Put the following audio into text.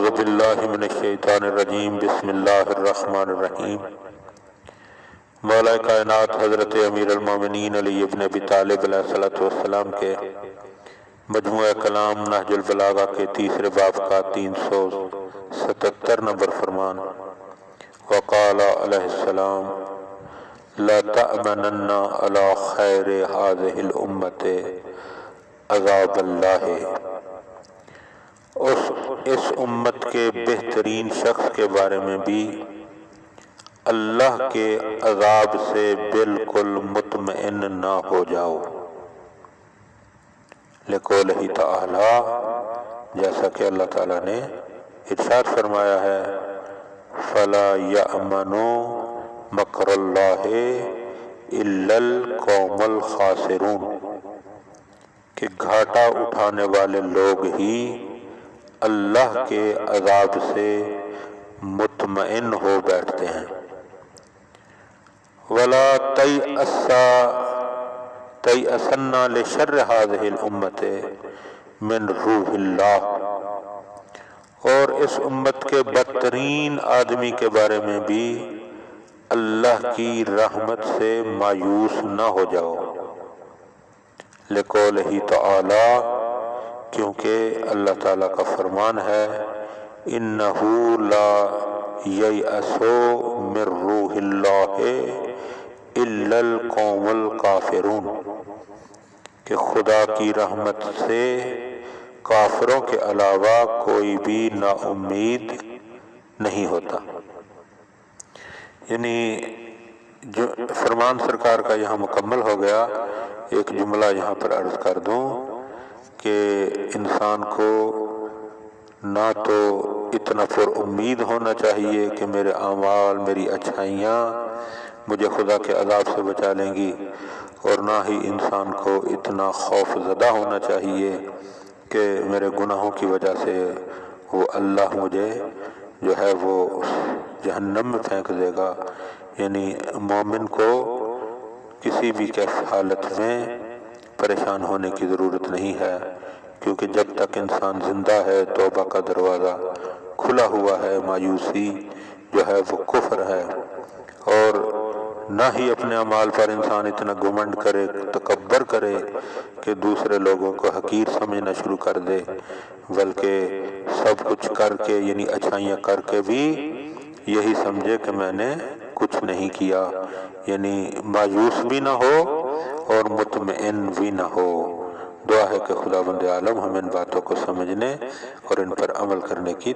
اعوذ باللہ من الشیطان الرجیم بسم اللہ الرحمن الرحیم۔ مولا کائنات حضرت امیر المومنین علی ابن ابی طالب علیہ السلام کے مجموعہ کلام نہج البلاغہ کے تیسرے باب کا 377 نمبر فرمان: وقال علیہ السلام لا تأمنن علی خیر هذه الامت عذاب اللہ۔ اس امت کے بہترین شخص کے بارے میں بھی اللہ کے عذاب سے بالکل مطمئن نہ ہو جاؤ، لقولہ تعالی، جیسا کہ اللہ تعالیٰ نے ارشاد فرمایا ہے فلا یأمن مکر اللہ الا القوم الخاسرون، کہ گھاٹا اٹھانے والے لوگ ہی اللہ کے عذاب سے مطمئن ہو بیٹھتے ہیں۔ وَلَا تَيْأَسَنَّ لِشَرِّ هَذِهِ الْأُمَّةِ مِنْ رُوحِ اللَّهِ، اور اس امت کے بدترین آدمی کے بارے میں بھی اللہ کی رحمت سے مایوس نہ ہو جاؤ، لقولہ تعالی، کیونکہ اللہ تعالیٰ کا فرمان ہے انہ لا ییأس من روح اللہ الا القوم الکافرون، کہ خدا کی رحمت سے کافروں کے علاوہ کوئی بھی نا امید نہیں ہوتا۔ یعنی جو فرمان سرکار کا یہاں مکمل ہو گیا۔ ایک جملہ یہاں پر عرض کر دوں کہ انسان کو نہ تو اتنا پر امید ہونا چاہیے کہ میرے اعمال، میری اچھائیاں مجھے خدا کے عذاب سے بچا لیں گی، اور نہ ہی انسان کو اتنا خوف زدہ ہونا چاہیے کہ میرے گناہوں کی وجہ سے وہ اللہ مجھے جو ہے وہ جہنم میں پھینک دے گا۔ یعنی مومن کو کسی بھی حالت میں پریشان ہونے کی ضرورت نہیں ہے، کیونکہ جب تک انسان زندہ ہے توبہ کا دروازہ کھلا ہوا ہے۔ مایوسی جو ہے وہ کفر ہے، اور نہ ہی اپنے اعمال پر انسان اتنا گھمنڈ کرے، تکبر کرے کہ دوسرے لوگوں کو حقیر سمجھنا شروع کر دے، بلکہ سب کچھ کر کے، یعنی اچھائیاں کر کے بھی یہی سمجھے کہ میں نے کچھ نہیں کیا، یعنی مایوس بھی نہ ہو اور مطمئن بھی نہ ہو۔ دعا ہے کہ خداوند عالم ہم ان باتوں کو سمجھنے اور ان پر عمل کرنے کی